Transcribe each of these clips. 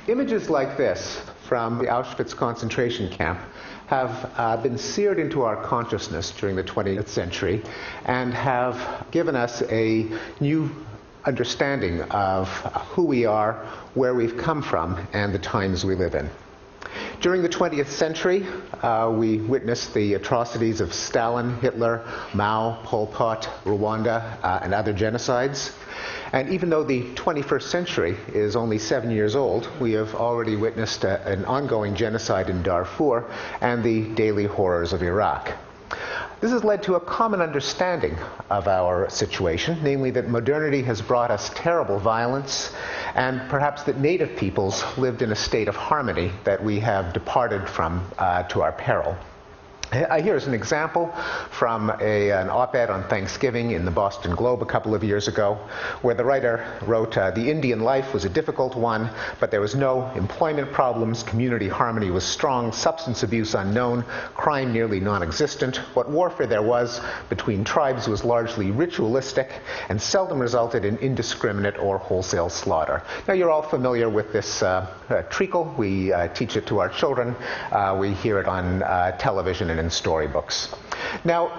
Images like this from the Auschwitz concentration camp have been seared into our consciousness during the 20th century and have given us a new understanding of who we are, where we've come from, and the times we live in. During the 20th century, we witnessed the atrocities of Stalin, Hitler, Mao, Pol Pot, Rwanda, and other genocides. And even though the 21st century is only 7 years old, we have already witnessed an ongoing genocide in Darfur and the daily horrors of Iraq. This has led to a common understanding of our situation, namely that modernity has brought us terrible violence, and perhaps that native peoples lived in a state of harmony that we have departed from to our peril. Here's an example from an op-ed on Thanksgiving in the Boston Globe a couple of years ago, where the writer wrote, "The Indian life was a difficult one, but there was no employment problems, community harmony was strong, substance abuse unknown, crime nearly non-existent. What warfare there was between tribes was largely ritualistic and seldom resulted in indiscriminate or wholesale slaughter." Now, you're all familiar with this treacle. We teach it to our children. We hear it on television and in storybooks. Now,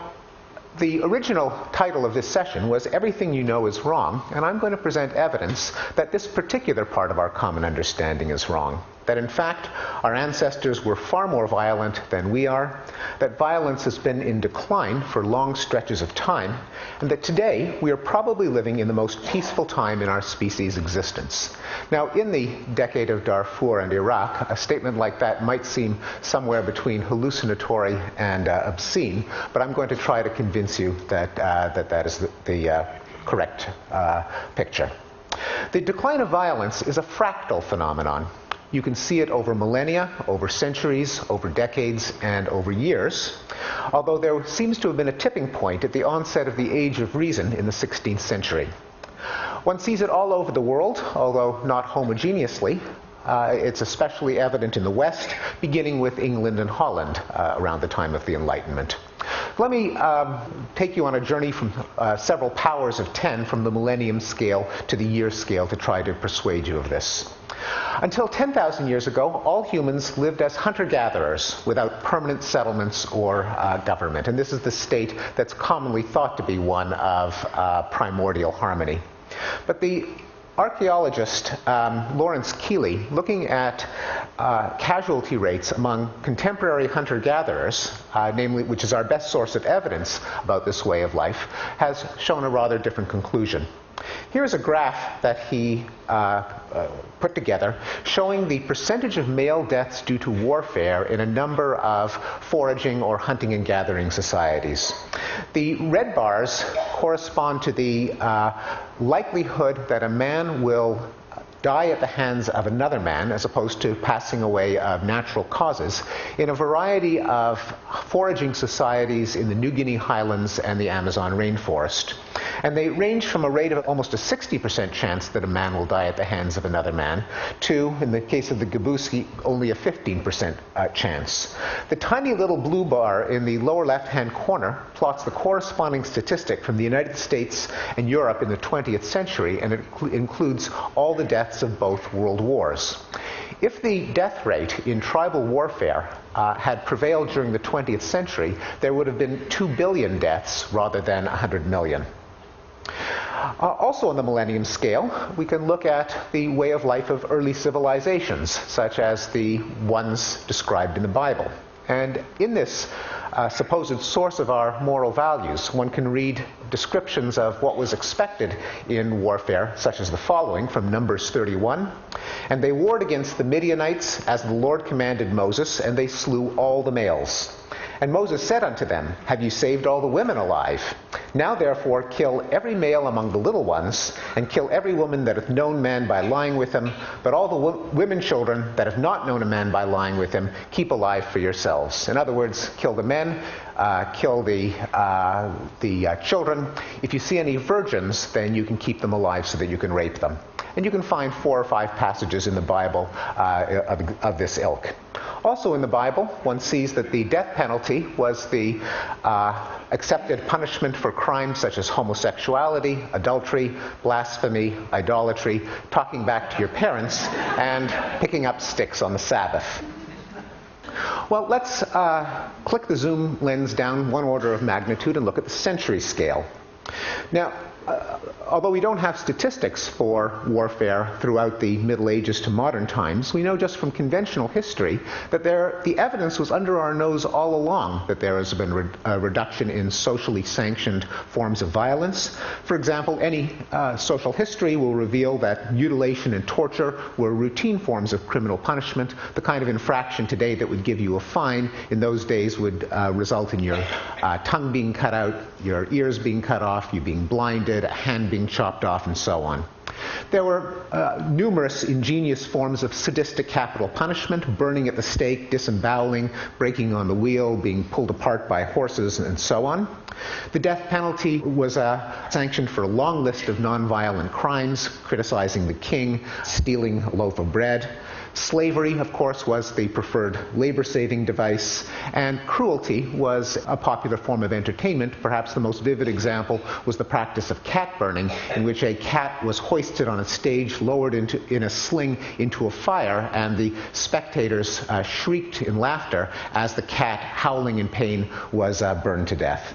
the original title of this session was "Everything You Know is Wrong," and I'm going to present evidence that this particular part of our common understanding is wrong. That in fact, our ancestors were far more violent than we are, that violence has been in decline for long stretches of time, and that today we are probably living in the most peaceful time in our species' existence. Now, in the decade of Darfur and Iraq, a statement like that might seem somewhere between hallucinatory and obscene, but I'm going to try to convince you that that is the correct picture. The decline of violence is a fractal phenomenon. You can see it over millennia, over centuries, over decades, and over years, although there seems to have been a tipping point at the onset of the Age of Reason in the 16th century. One sees it all over the world, although not homogeneously. It's especially evident in the West, beginning with England and Holland around the time of the Enlightenment. Let me take you on a journey from several powers of 10 from the millennium scale to the year scale to try to persuade you of this. Until 10,000 years ago, all humans lived as hunter-gatherers without permanent settlements or government. And this is the state that's commonly thought to be one of primordial harmony. But the archaeologist Lawrence Keeley, looking at casualty rates among contemporary hunter-gatherers, namely, which is our best source of evidence about this way of life, has shown a rather different conclusion. Here's a graph that he put together showing the percentage of male deaths due to warfare in a number of foraging or hunting and gathering societies. The red bars correspond to the likelihood that a man will die at the hands of another man, as opposed to passing away of natural causes, in a variety of foraging societies in the New Guinea highlands and the Amazon rainforest. And they range from a rate of almost a 60% chance that a man will die at the hands of another man to, in the case of the Gabuski, only a 15% chance. The tiny little blue bar in the lower left-hand corner plots the corresponding statistic from the United States and Europe in the 20th century, and it includes all the deaths of both world wars. If the death rate in tribal warfare had prevailed during the 20th century, there would have been 2 billion deaths rather than 100 million. Also on the millennium scale, we can look at the way of life of early civilizations, such as the ones described in the Bible. And in this supposed source of our moral values, one can read descriptions of what was expected in warfare, such as the following from Numbers 31. "And they warred against the Midianites as the Lord commanded Moses, and they slew all the males. And Moses said unto them, Have you saved all the women alive? Now therefore kill every male among the little ones, and kill every woman that hath known man by lying with him, but all the women children that have not known a man by lying with him, keep alive for yourselves." In other words, kill the men, kill the children. If you see any virgins, then you can keep them alive so that you can rape them. And you can find 4 or 5 passages in the Bible of this ilk. Also in the Bible, one sees that the death penalty was the accepted punishment for crimes such as homosexuality, adultery, blasphemy, idolatry, talking back to your parents, and picking up sticks on the Sabbath. Well, let's click the zoom lens down one order of magnitude and look at the century scale. Now, although we don't have statistics for warfare throughout the Middle Ages to modern times, we know just from conventional history that the evidence was under our nose all along that there has been a reduction in socially sanctioned forms of violence. For example, any social history will reveal that mutilation and torture were routine forms of criminal punishment. The kind of infraction today that would give you a fine in those days would result in your tongue being cut out, your ears being cut off, you being blinded, a hand being chopped off, and so on. There were numerous ingenious forms of sadistic capital punishment: burning at the stake, disemboweling, breaking on the wheel, being pulled apart by horses, and so on. The death penalty was sanctioned for a long list of nonviolent crimes: criticizing the king, stealing a loaf of bread. Slavery, of course, was the preferred labor-saving device, and cruelty was a popular form of entertainment. Perhaps the most vivid example was the practice of cat burning, in which a cat was hoisted on a stage, lowered in a sling into a fire, and the spectators shrieked in laughter as the cat, howling in pain, was burned to death.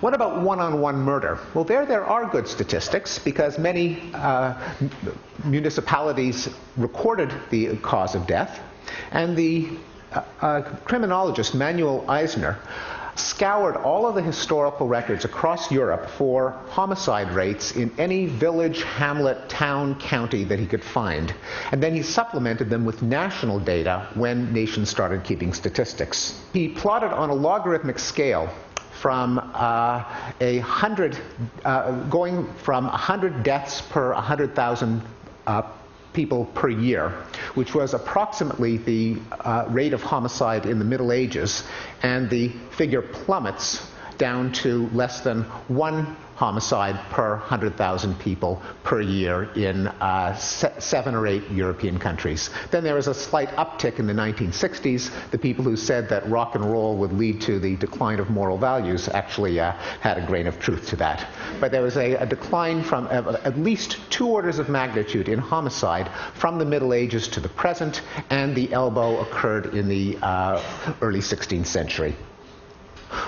What about one-on-one murder? Well, there are good statistics, because many municipalities recorded the cause of death, and the criminologist Manuel Eisner scoured all of the historical records across Europe for homicide rates in any village, hamlet, town, county that he could find. And then he supplemented them with national data when nations started keeping statistics. He plotted on a logarithmic scale from going from 100 deaths per 100,000 people per year, which was approximately the rate of homicide in the Middle Ages, and the figure plummets down to less than one homicide per 100,000 people per year in 7 or 8 European countries. Then there was a slight uptick in the 1960s. The people who said that rock and roll would lead to the decline of moral values actually had a grain of truth to that. But there was a decline from at least 2 orders of magnitude in homicide from the Middle Ages to the present, and the elbow occurred in the early 16th century.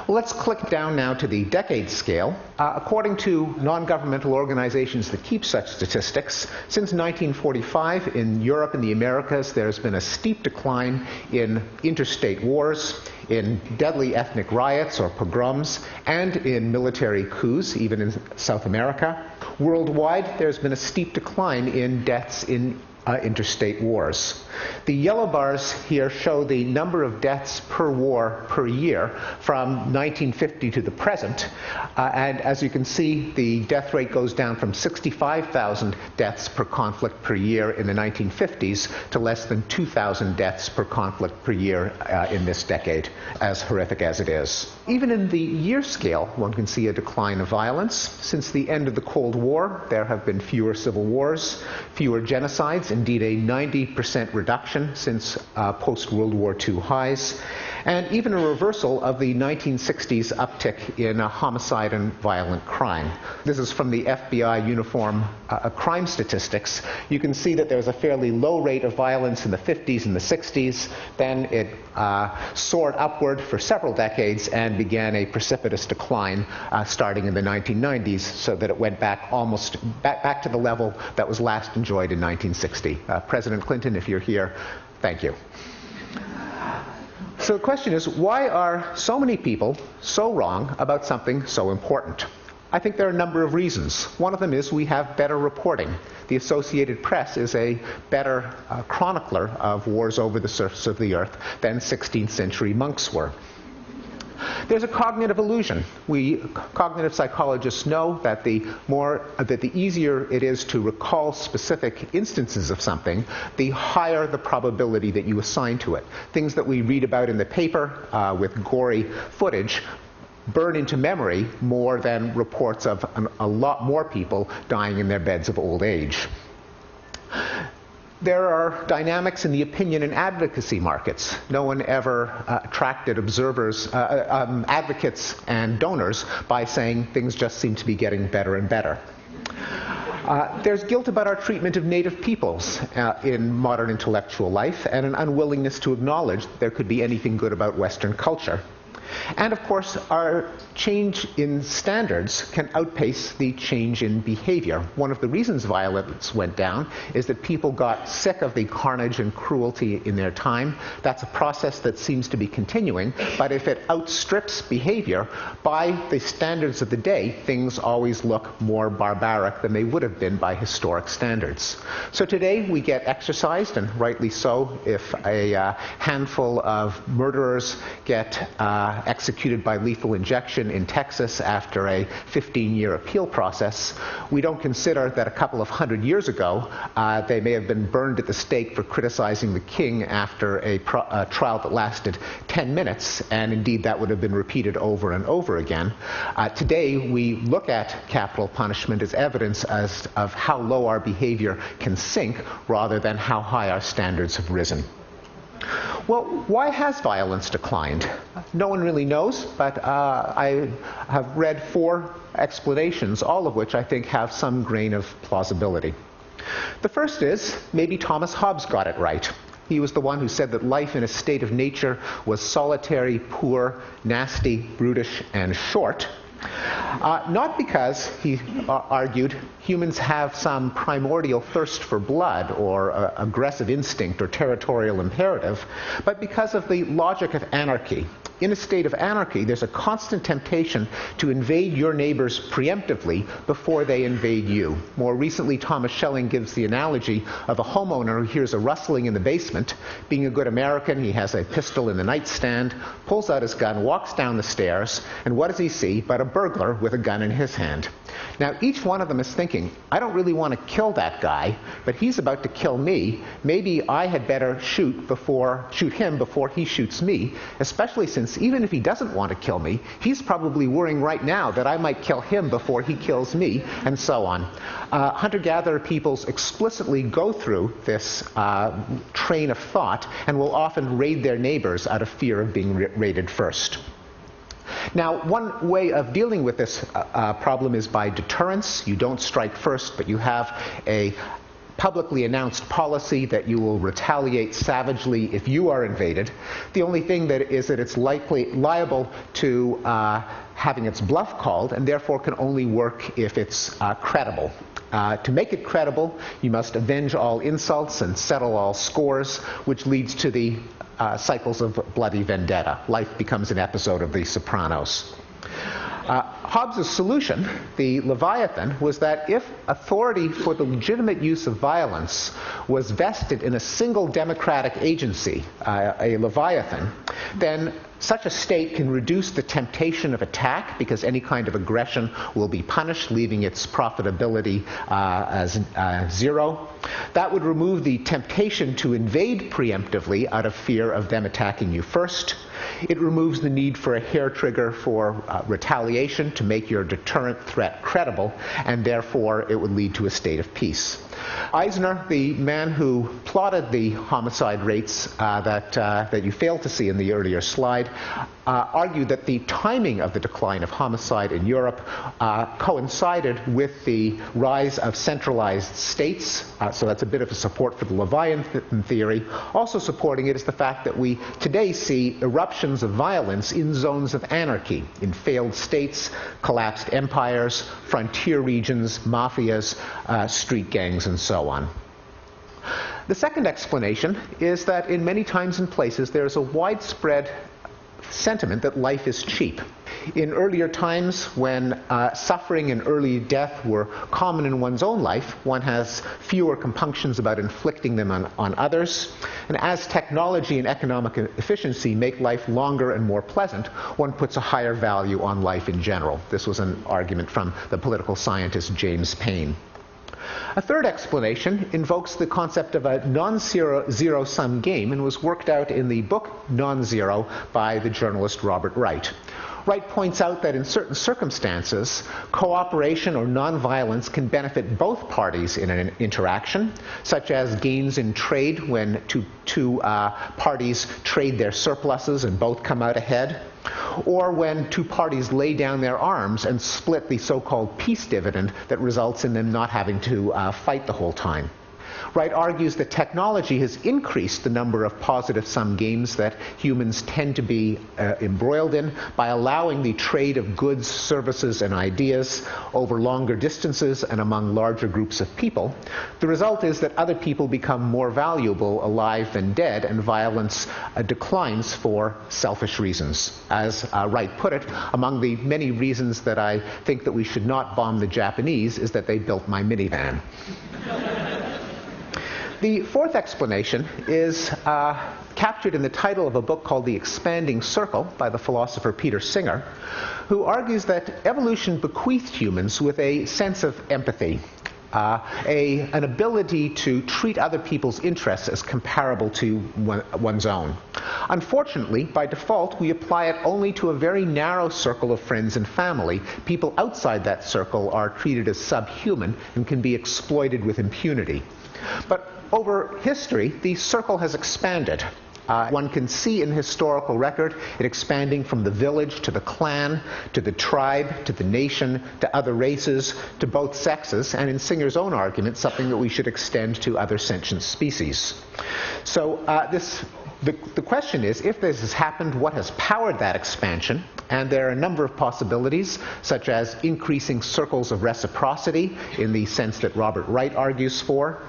Well, let's click down now to the decade scale. According to non-governmental organizations that keep such statistics, since 1945 in Europe and the Americas, there's been a steep decline in interstate wars, in deadly ethnic riots or pogroms, and in military coups, even in South America. Worldwide, there's been a steep decline in deaths in interstate wars. The yellow bars here show the number of deaths per war per year from 1950 to the present. And as you can see, the death rate goes down from 65,000 deaths per conflict per year in the 1950s to less than 2,000 deaths per conflict per year in this decade, as horrific as it is. Even in the year scale, one can see a decline of violence. Since the end of the Cold War, there have been fewer civil wars, fewer genocides, indeed a 90% reduction since post-World War II highs, and even a reversal of the 1960s uptick in homicide and violent crime. This is from the FBI uniform crime statistics. You can see that there's a fairly low rate of violence in the 50s and the 60s. Then it soared upward for several decades and began a precipitous decline starting in the 1990s, so that it went back almost back to the level that was last enjoyed in 1960. President Clinton, if you're here, thank you. So the question is, why are so many people so wrong about something so important? I think there are a number of reasons. One of them is we have better reporting. The Associated Press is a better chronicler of wars over the surface of the earth than 16th century monks were. There's a cognitive illusion. We cognitive psychologists know that the easier it is to recall specific instances of something, the higher the probability that you assign to it. Things that we read about in the paper with gory footage burn into memory more than reports of a lot more people dying in their beds of old age. There are dynamics in the opinion and advocacy markets. No one ever attracted observers, advocates and donors by saying things just seem to be getting better and better. There's guilt about our treatment of native peoples in modern intellectual life, and an unwillingness to acknowledge that there could be anything good about Western culture. And of course, our change in standards can outpace the change in behavior. One of the reasons violence went down is that people got sick of the carnage and cruelty in their time. That's a process that seems to be continuing, but if it outstrips behavior, by the standards of the day, things always look more barbaric than they would have been by historic standards. So today we get exercised, and rightly so, if a handful of murderers get executed by lethal injection in Texas after a 15-year appeal process. We don't consider that a couple of hundred years ago they may have been burned at the stake for criticizing the king after a trial that lasted 10 minutes, and indeed that would have been repeated over and over again. Today we look at capital punishment as evidence of how low our behavior can sink rather than how high our standards have risen. Well, why has violence declined? No one really knows, but I have read 4 explanations, all of which I think have some grain of plausibility. The first is, maybe Thomas Hobbes got it right. He was the one who said that life in a state of nature was solitary, poor, nasty, brutish, and short. Not because, he argued, humans have some primordial thirst for blood or aggressive instinct or territorial imperative, but because of the logic of anarchy. In a state of anarchy, there's a constant temptation to invade your neighbors preemptively before they invade you. More recently, Thomas Schelling gives the analogy of a homeowner who hears a rustling in the basement. Being a good American, he has a pistol in the nightstand, pulls out his gun, walks down the stairs, and what does he see but a burglar with a gun in his hand? Now, each one of them is thinking, I don't really want to kill that guy, but he's about to kill me. Maybe I had better shoot him before he shoots me, especially since even if he doesn't want to kill me, he's probably worrying right now that I might kill him before he kills me, and so on. Hunter-gatherer peoples explicitly go through this train of thought and will often raid their neighbors out of fear of being raided first. Now, one way of dealing with this problem is by deterrence. You don't strike first, but you have a publicly announced policy that you will retaliate savagely if you are invaded. The only thing that is that it's liable to having its bluff called, and therefore can only work if it's credible. To make it credible, you must avenge all insults and settle all scores, which leads to the cycles of bloody vendetta. Life becomes an episode of The Sopranos. Hobbes' solution, the Leviathan, was that if authority for the legitimate use of violence was vested in a single democratic agency, a Leviathan, then such a state can reduce the temptation of attack because any kind of aggression will be punished, leaving its profitability as zero. That would remove the temptation to invade preemptively out of fear of them attacking you first. It removes the need for a hair trigger for retaliation to make your deterrent threat credible, and therefore it would lead to a state of peace. Eisner, the man who plotted the homicide rates that you failed to see in the earlier slide, argued that the timing of the decline of homicide in Europe coincided with the rise of centralized states. So that's a bit of a support for the Leviathan theory. Also supporting it is the fact that we today see eruptions of violence in zones of anarchy, in failed states, collapsed empires, frontier regions, mafias, street gangs, and so on. The second explanation is that in many times and places there is a widespread sentiment that life is cheap. In earlier times, when suffering and early death were common in one's own life, one has fewer compunctions about inflicting them on others. And as technology and economic efficiency make life longer and more pleasant, one puts a higher value on life in general. This was an argument from the political scientist James Paine. A third explanation invokes the concept of a non-zero-sum game and was worked out in the book Non-Zero by the journalist Robert Wright. Wright points out that in certain circumstances, cooperation or nonviolence can benefit both parties in an interaction, such as gains in trade when two parties trade their surpluses and both come out ahead, or when two parties lay down their arms and split the so-called peace dividend that results in them not having to fight the whole time. Wright argues that technology has increased the number of positive-sum games that humans tend to be embroiled in by allowing the trade of goods, services, and ideas over longer distances and among larger groups of people. The result is that other people become more valuable alive than dead, and violence declines for selfish reasons. As Wright put it, among the many reasons that I think that we should not bomb the Japanese is that they built my minivan. The fourth explanation is captured in the title of a book called The Expanding Circle by the philosopher Peter Singer, who argues that evolution bequeathed humans with a sense of empathy, an ability to treat other people's interests as comparable to one's own. Unfortunately, by default, we apply it only to a very narrow circle of friends and family. People outside that circle are treated as subhuman and can be exploited with impunity. But over history, the circle has expanded. One can see in historical record it expanding from the village to the clan, to the tribe, to the nation, to other races, to both sexes, and in Singer's own argument, something that we should extend to other sentient species. So the question is, if this has happened, what has powered that expansion? And there are a number of possibilities, such as increasing circles of reciprocity in the sense that Robert Wright argues for.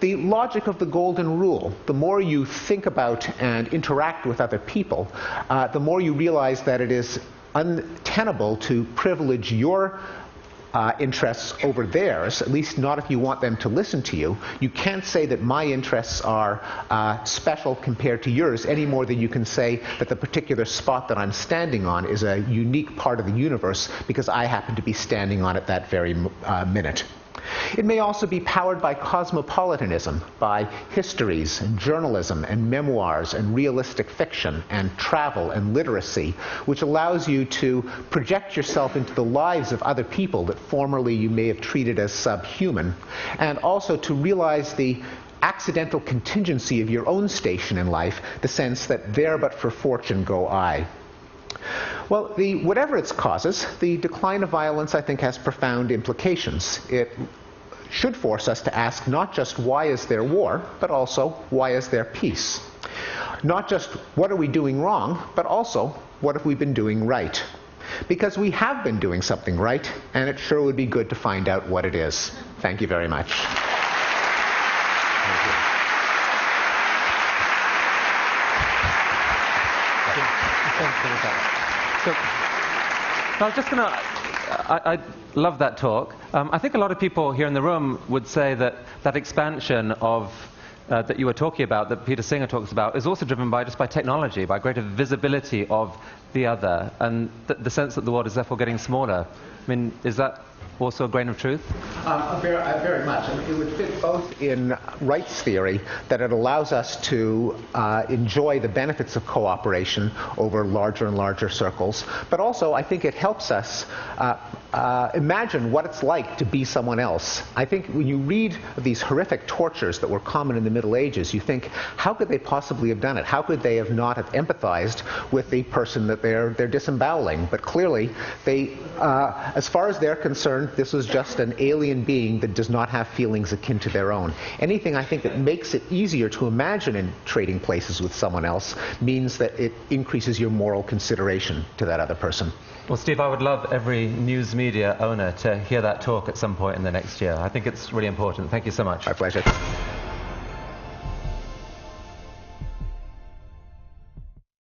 The logic of the golden rule: the more you think about and interact with other people, the more you realize that it is untenable to privilege your interests over theirs, at least not if you want them to listen to you. You can't say that my interests are special compared to yours any more than you can say that the particular spot that I'm standing on is a unique part of the universe because I happen to be standing on it that very minute. It may also be powered by cosmopolitanism, by histories and journalism and memoirs and realistic fiction and travel and literacy, which allows you to project yourself into the lives of other people that formerly you may have treated as subhuman, and also to realize the accidental contingency of your own station in life, the sense that there but for fortune go I. Well, whatever its causes, the decline of violence, I think, has profound implications. It should force us to ask not just why is there war, but also why is there peace? Not just what are we doing wrong, but also what have we been doing right? Because we have been doing something right, and it sure would be good to find out what it is. Thank you very much. So, I was just going to, I love that talk. I think a lot of people here in the room would say that that expansion of that you were talking about, that Peter Singer talks about, is also driven by just by technology, by greater visibility of the other, and the sense that the world is therefore getting smaller. I mean, is that also a grain of truth? Very much. I mean, it would fit both in Wright's theory that it allows us to enjoy the benefits of cooperation over larger and larger circles, but also I think it helps us imagine what it's like to be someone else. I think when you read these horrific tortures that were common in the Middle Ages, you think, how could they possibly have done it? How could they have not have empathized with the person that they're disemboweling? But clearly, they, as far as they're concerned, this was just an alien being that does not have feelings akin to their own. Anything, I think, that makes it easier to imagine in trading places with someone else means that it increases your moral consideration to that other person. Well, Steve, I would love every news media owner to hear that talk at some point in the next year. I think it's really important. Thank you so much. My pleasure.